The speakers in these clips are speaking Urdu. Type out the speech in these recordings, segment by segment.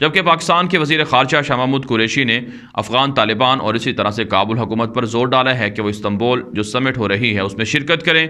جبکہ پاکستان کے وزیر خارجہ شاہ محمود قریشی نے افغان طالبان اور اسی طرح سے کابل حکومت پر زور ڈالا ہے کہ وہ استنبول جو سمٹ ہو رہی ہے اس میں شرکت کریں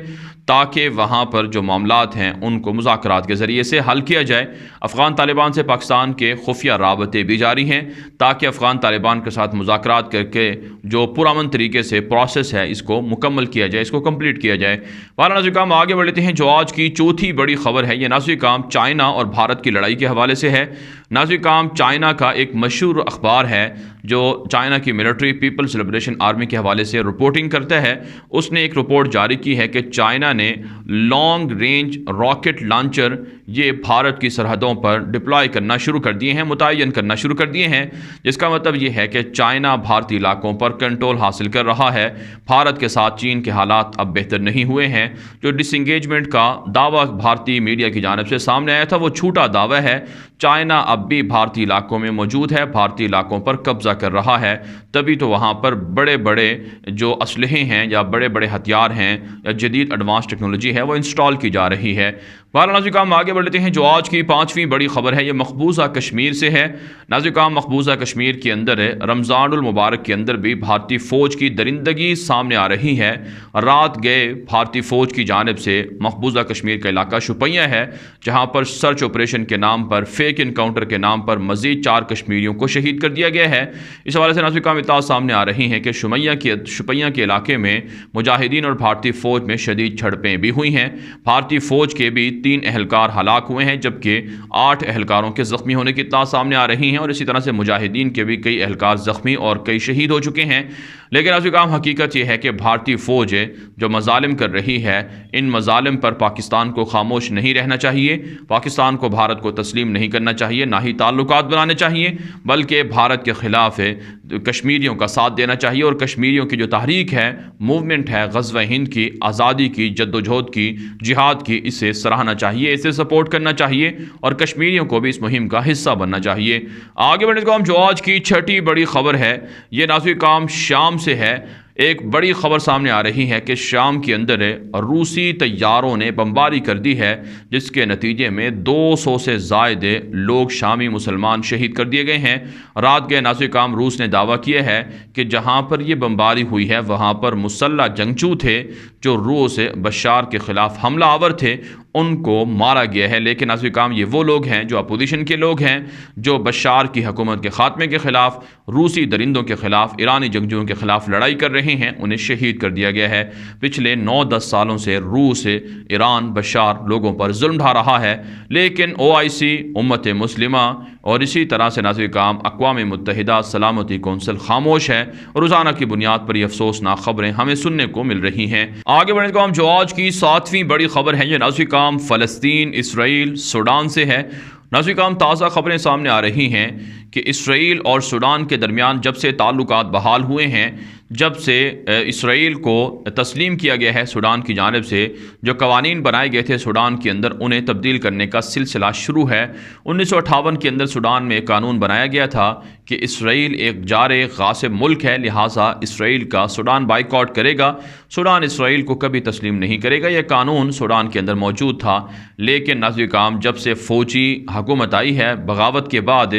تاکہ وہاں پر جو معاملات ہیں ان کو مذاکرات کے ذریعے سے حل کیا جائے۔ افغان طالبان سے پاکستان کے خفیہ رابطے بھی جاری ہیں تاکہ افغان طالبان کے ساتھ مذاکرات کر کے جو پرامن طریقے سے پروسیس ہے اس کو مکمل کیا جائے، اس کو کمپلیٹ کیا جائے۔ ناظرین کام آگے بڑھ لیتے ہیں جو آج کی چوتھی بڑی خبر ہے، یہ ناظرین کام چائنا اور بھارت کی لڑائی کے حوالے سے ہے۔ ناظرین کام چائنا کا ایک مشہور اخبار ہے جو چائنا کی ملٹری پیپلز لبریشن آرمی کے حوالے سے رپورٹنگ کرتا ہے، اس نے ایک رپورٹ جاری کی ہے کہ چائنا نے لانگ رینج راکٹ لانچر یہ بھارت کی سرحدوں پر ڈپلائی کرنا شروع کر دیے ہیں، متعین کرنا شروع کر دیے ہیں، جس کا مطلب یہ ہے کہ چائنا بھارتی علاقوں پر کنٹرول حاصل کر رہا ہے۔ بھارت کے ساتھ چین کے حالات اب بہتر نہیں ہوئے ہیں۔ جو ڈس انگیجمنٹ کا دعویٰ بھارتی میڈیا کی جانب سے سامنے آیا تھا وہ جھوٹا دعویٰ ہے۔ چائنا اب بھی بھارتی علاقوں میں موجود ہے، بھارتی علاقوں پر قبضہ کر رہا ہے، تبھی تو وہاں پر بڑے بڑے جو اسلحے ہیں یا بڑے بڑے ہتھیار ہیں یا جدید ایڈوانس ٹیکنالوجی ہے وہ انسٹال کی جا رہی ہے۔ ناظرین کام آگے بڑھ لیتے ہیں جو آج کی پانچویں بڑی خبر ہے، یہ مقبوضہ کشمیر سے ہے۔ ناظرین کام مقبوضہ کشمیر کے اندر ہے، رمضان المبارک کے اندر بھی بھارتی فوج کی درندگی سامنے آ رہی ہے۔ رات گئے بھارتی فوج کی جانب سے مقبوضہ کشمیر کا علاقہ شوپیاں ہے جہاں پر سرچ آپریشن کے نام پر، فیک انکاؤنٹر کے نام پر مزید 4 کشمیریوں کو شہید کر دیا گیا ہے۔ اس حوالے سے ناظرین کام اطلاعات سامنے آ رہی ہیں کہ شوپیاں کے علاقے میں مجاہدین اور بھارتی فوج میں شدید جھڑپیں بھی ہوئی ہیں۔ بھارتی فوج کے بھی 3 اہلکار ہلاک ہوئے ہیں جبکہ 8 اہلکاروں کے زخمی ہونے کی اطلاعات سامنے آ رہی ہیں، اور اسی طرح سے مجاہدین کے بھی کئی اہلکار زخمی اور کئی شہید ہو چکے ہیں۔ لیکن ناظرین کام حقیقت یہ ہے کہ بھارتی فوج جو مظالم کر رہی ہے، ان مظالم پر پاکستان کو خاموش نہیں رہنا چاہیے، پاکستان کو بھارت کو تسلیم نہیں کرنا چاہیے، نہ ہی تعلقات بنانے چاہیے، بلکہ بھارت کے خلاف کشمیریوں کا ساتھ دینا چاہیے، اور کشمیریوں کی جو تحریک ہے، موومنٹ ہے غزوہ ہند کی، آزادی کی، جدوجہد کی، جہاد کی، اسے سراہنا چاہیے، اسے سپورٹ کرنا چاہیے، اور کشمیریوں کو بھی اس مہم کا حصہ بننا چاہیے۔ آگے بڑھنے کا جو آج کی چھٹی بڑی خبر ہے، یہ ناظرین کام شام سے ہے۔ ایک بڑی خبر سامنے آ رہی ہے کہ شام کے اندر روسی طیاروں نے بمباری کر دی ہے، جس کے نتیجے میں 200 سے زائد لوگ شامی مسلمان شہید کر دیے گئے ہیں۔ رات گئے ناظرین کام روس نے دعویٰ کیا ہے کہ جہاں پر یہ بمباری ہوئی ہے وہاں پر مسلح جنگجو تھے جو روس بشار کے خلاف حملہ آور تھے، ان کو مارا گیا ہے۔ لیکن ناظرین کام یہ وہ لوگ ہیں جو اپوزیشن کے لوگ ہیں، جو بشار کی حکومت کے خاتمے کے خلاف، روسی درندوں کے خلاف، ایرانی جنگجوؤں کے خلاف لڑائی کر رہے ہیں، انہیں شہید کر دیا گیا ہے۔ پچھلے 9-10 سالوں سے روس، ایران، بشار لوگوں پر ظلم ڈھا رہا ہے، لیکن OIC، امت مسلمہ اور اسی طرح سے ناظرین کام اقوام متحدہ سلامتی کونسل خاموش ہے، اور روزانہ کی بنیاد پر یہ افسوسناک خبریں ہمیں سننے کو مل رہی ہیں۔ آگے بڑھنے کا جو آج کی 7ویں بڑی خبر ہے، یہ ناظرین کام فلسطین، اسرائیل، سوڈان سے ہے۔ ناظرین کام تازہ خبریں سامنے آ رہی ہیں کہ اسرائیل اور سوڈان کے درمیان جب سے تعلقات بحال ہوئے ہیں، جب سے اسرائیل کو تسلیم کیا گیا ہے سوڈان کی جانب سے، جو قوانین بنائے گئے تھے سوڈان کے اندر انہیں تبدیل کرنے کا سلسلہ شروع ہے۔ 1958 کے اندر سوڈان میں ایک قانون بنایا گیا تھا کہ اسرائیل ایک جار غاصب ملک ہے، لہٰذا اسرائیل کا سوڈان بائیکاٹ کرے گا، سوڈان اسرائیل کو کبھی تسلیم نہیں کرے گا۔ یہ قانون سوڈان کے اندر موجود تھا، لیکن ناظرین کام جب سے فوجی حکومت آئی ہے بغاوت کے بعد،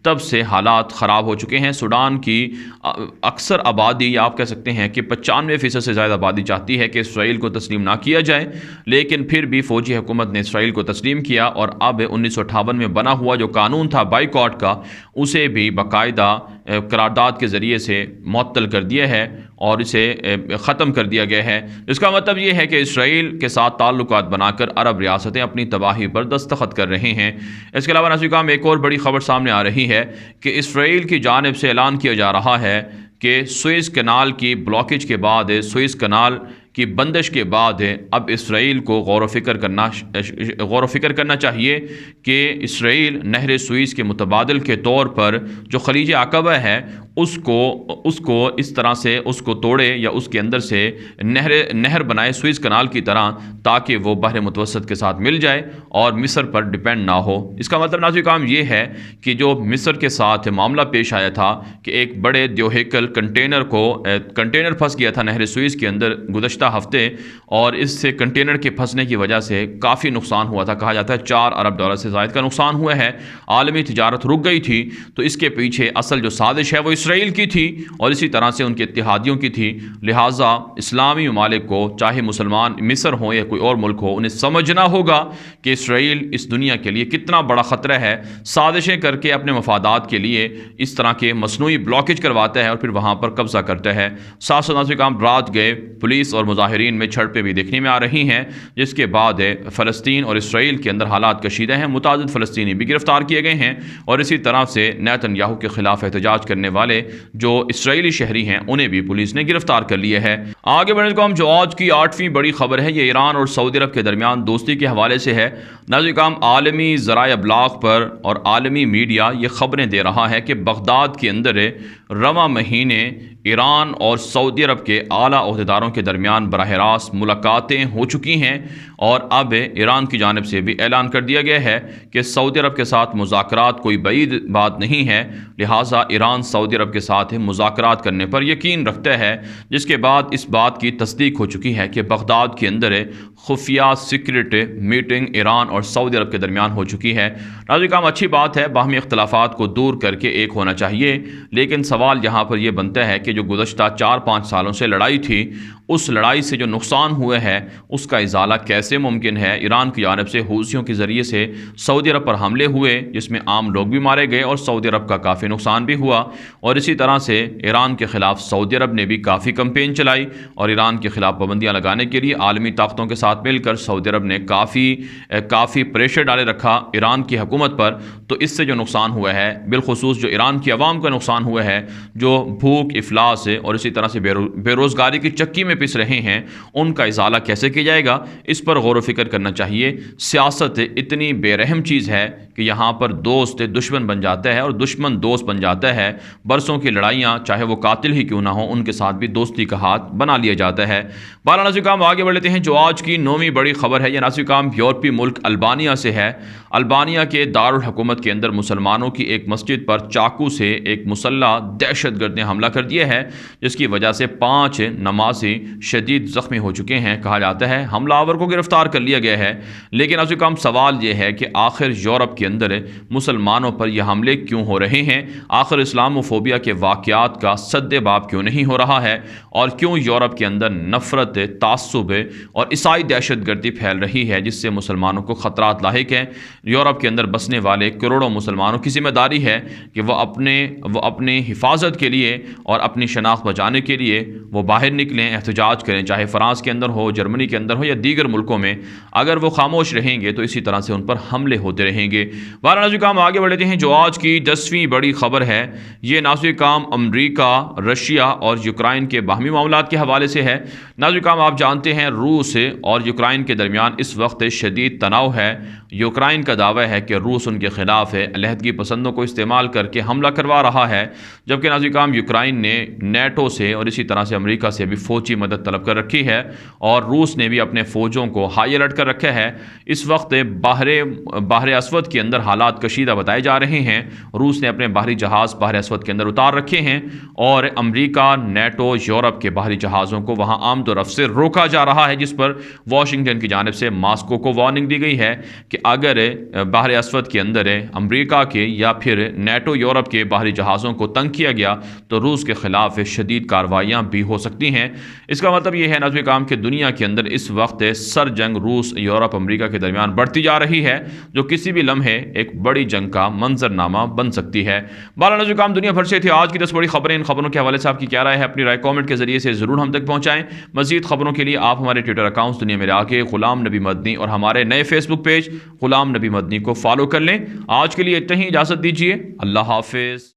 تب سے حالات خراب ہو چکے ہیں۔ سوڈان کی اکثر آبادی، یا آپ کہہ سکتے ہیں کہ 95% سے زیادہ آبادی چاہتی ہے کہ اسرائیل کو تسلیم نہ کیا جائے، لیکن پھر بھی فوجی حکومت نے اسرائیل کو تسلیم کیا، اور اب 1958 میں بنا ہوا جو قانون تھا بائیکاٹ کا، اسے بھی باقاعدہ قرارداد کے ذریعے سے معطل کر دیا ہے اور اسے ختم کر دیا گیا ہے۔ اس کا مطلب یہ ہے کہ اسرائیل کے ساتھ تعلقات بنا کر عرب ریاستیں اپنی تباہی پر دستخط کر رہے ہیں۔ اس کے علاوہ ناظرین کرام ایک اور بڑی خبر سامنے آ رہی ہے کہ اسرائیل کی جانب سے اعلان کیا جا رہا ہے کہ سوئز کینال کی بلاکیج کے بعد، سوئز کینال کی بندش کے بعد، اب اسرائیل کو غور و فکر کرنا چاہیے کہ اسرائیل نہر سوئز کے متبادل کے طور پر جو خلیج عقبہ ہے اس کو اس طرح سے اس کو توڑے یا اس کے اندر سے نہر بنائے سوئز کنال کی طرح، تاکہ وہ بحر متوسط کے ساتھ مل جائے اور مصر پر ڈپینڈ نہ ہو۔ اس کا مطلب ناظرین کام یہ ہے کہ جو مصر کے ساتھ معاملہ پیش آیا تھا کہ ایک بڑے دیوہیکل کنٹینر پھنس گیا تھا نہر سوئز کے اندر گزشتہ ہفتے، اور اس سے کنٹینر کے پھنسنے کی وجہ سے کافی نقصان ہوا تھا، کہا جاتا ہے $4 ارب سے زائد کا نقصان ہوا ہے، عالمی تجارت رک گئی تھی۔ تو اس کے پیچھے اصل جو سازش ہے وہ اسرائیل کی تھی اور اسی طرح سے ان کے اتحادیوں کی تھی۔ لہٰذا اسلامی ممالک کو، چاہے مسلمان مصر ہوں یا کوئی اور ملک ہو، انہیں سمجھنا ہوگا کہ اسرائیل اس دنیا کے لیے کتنا بڑا خطرہ ہے، سازشیں کر کے اپنے مفادات کے لیے اس طرح کے مصنوعی بلاکیج کرواتا ہے اور پھر وہاں پر قبضہ کرتا ہے۔ ساتھ ساتھ کام رات گئے پولیس اور مظاہرین میں جھڑپیں بھی دیکھنے میں آ رہی ہیں، جس کے بعد فلسطین اور اسرائیل کے اندر حالات کشیدہ ہیں، متعدد فلسطینی بھی گرفتار کیے گئے ہیں، اور اسی طرح سے نیتن یاہو کے خلاف احتجاج کرنے والے جو اسرائیلی شہری ہیں انہیں بھی پولیس نے گرفتار کر لیا ہے۔ آگے بڑھنے کو ہم جو آج کی 8ویں بڑی خبر ہے، یہ ایران اور سعودی عرب کے درمیان دوستی کے حوالے سے ہے۔ ناظرین کرام، عالمی ذرائع ابلاغ پر اور عالمی میڈیا یہ خبریں دے رہا ہے کہ بغداد کے اندر رواں مہینے ایران اور سعودی عرب کے اعلیٰ عہدیداروں کے درمیان براہ راست ملاقاتیں ہو چکی ہیں، اور اب ایران کی جانب سے بھی اعلان کر دیا گیا ہے کہ سعودی عرب کے ساتھ مذاکرات کوئی بعید بات نہیں ہے، لہٰذا ایران سعودی عرب کے ساتھ مذاکرات کرنے پر یقین رکھتا ہے، جس کے بعد اس بات کی تصدیق ہو چکی ہے کہ بغداد کے اندر خفیہ سیکرٹ میٹنگ ایران اور سعودی عرب کے درمیان ہو چکی ہے۔ ناظرین کرام، اچھی بات ہے، باہمی اختلافات کو دور کر کے ایک ہونا چاہیے، لیکن سوال یہاں پر یہ بنتا ہے کہ جو گزشتہ 4-5 سالوں سے لڑائی تھی، اس لڑائی سے جو نقصان ہوئے ہے اس کا ازالہ کیسے ممکن ہے؟ ایران کی جانب سے حوثیوں کے ذریعے سے سعودی عرب پر حملے ہوئے، جس میں عام لوگ بھی مارے گئے اور سعودی عرب کا کافی نقصان بھی ہوا، اور اسی طرح سے ایران کے خلاف سعودی عرب نے بھی کافی کمپین چلائی، اور ایران کے خلاف پابندیاں لگانے کے لیے عالمی طاقتوں کے ساتھ مل کر سعودی عرب نے کافی پریشر ڈالے رکھا ایران کی حکومت پر۔ تو اس سے جو نقصان ہوا ہے، بالخصوص جو ایران کی عوام کا نقصان ہوا ہے، جو بھوک، افلاس اور اسی طرح سے بے روزگاری کی چکی میں پس رہے ہیں، ان کا ازالہ کیسے کیا جائے گا، اس پر غور و فکر کرنا چاہیے۔ سیاست اتنی بے رحم چیز ہے کہ یہاں پر دوست دشمن بن جاتا ہے اور دشمن دوست بن جاتا ہے۔ برسوں کی لڑائیاں، چاہے وہ قاتل ہی کیوں نہ ہوں، ان کے ساتھ بھی دوستی کا ہاتھ بنا لیا جاتا ہے۔ بالا ناظرین کرام، آگے بڑھ لیتے ہیں۔ جو آج کی 9ویں بڑی خبر ہے، یہ ناظرین کرام یورپی ملک البانیہ سے ہے۔ البانیہ کے دارالحکومت کے اندر مسلمانوں کی ایک مسجد پر چاقو سے ایک مسلح دہشت گرد نے حملہ کر دیا ہے، جس کی وجہ سے 5 نمازی شدید زخمی ہو چکے ہیں۔ کہا جاتا ہے حملہ آور کو گرفتار کر لیا گیا ہے، لیکن ناظرین کرام سوال یہ ہے کہ آخر یورپ کے اندر مسلمانوں پر یہ حملے کیوں ہو رہے ہیں؟ آخر اسلاموفوبیا کے واقعات کا سد باب کیوں نہیں ہو رہا ہے؟ اور کیوں یورپ کے اندر نفرت، تعصب اور عیسائی دہشت گردی پھیل رہی ہے، جس سے مسلمانوں کو خطرات لاحق ہیں؟ یورپ کے اندر بسنے والے کروڑوں مسلمانوں کی ذمہ داری ہے کہ وہ اپنے حفاظت کے لیے اور اپنی شناخت بچانے کے لیے وہ باہر نکلیں، احتجاج کریں، چاہے فرانس کے اندر ہو، جرمنی کے اندر ہو یا دیگر ملکوں میں۔ اگر وہ خاموش رہیں گے تو اسی طرح سے ان پر حملے ہوتے رہیں گے۔ بہرحال ناظرین کرام، آگے بڑھتے ہیں۔ جو آج کی 10ویں بڑی خبر ہے، یہ ناظرین کرام امریکہ، رشیا اور یوکرائن کے باہمی معاملات کے حوالے سے ہے۔ ناظرین کرام، آپ جانتے ہیں روس اور یوکرائن کے درمیان اس وقت شدید تناؤ ہے۔ یوکرائن کا دعویٰ ہے کہ روس ان کے خلاف علیحدگی پسندوں کو استعمال کر کے حملہ کروا رہا ہے، جبکہ ناظرین کرام یوکرائن نے نیٹو سے اور اسی طرح سے امریکہ سے بھی فوجی مدد طلب کر رکھی ہے، اور روس نے بھی اپنے فوجوں کو ہائی الرٹ کر رکھا ہے۔ اس وقت بحر اسود کے اندر حالات کشیدہ بتائے جا رہے ہیں۔ روس نے اپنے بحری جہاز بحر اسود کے اندر اتار رکھے ہیں، اور امریکہ، نیٹو، یورپ کے بحری جہازوں کو وہاں آمد و رفت سے روکا جا رہا ہے، جس پر واشنگٹن کی جانب سے ماسکو کو وارننگ دی گئی ہے کہ اگر بحر اسود کے اندر امریکہ کے یا پھر نیٹو یورپ کے بحری جہازوں کو تنگ کیا گیا تو روس کے خلاف شدید کارروائیاں بھی ہو سکتی ہیں۔ اس کا مطلب یہ ہے ناظرین کرام کہ دنیا کے اندر اس وقت سر جنگ روس، یورپ، امریکہ کے درمیان بڑھتی جا رہی ہے، جو کسی بھی لمحے ایک بڑی جنگ کا منظرنامہ بن سکتی ہے۔ بہرحال ناظرین کرام، دنیا بھر سے تھی آج کی 10 بڑی خبریں۔ ان خبروں کے حوالے سے آپ کی کیا رائے ہے؟ اپنی رائے کامنٹ کے ذریعے سے ضرور ہم تک پہنچائیں۔ مزید خبروں کے لیے آپ ہمارے ٹویٹر اکاؤنٹس دنیا میرے آگے، غلام نبی مدنی، اور ہمارے نئے فیس بک پیج غلام نبی مدنی کو فالو کر لیں۔ آج کے لیے اتنا ہی، اجازت دیجیے، اللہ حافظ۔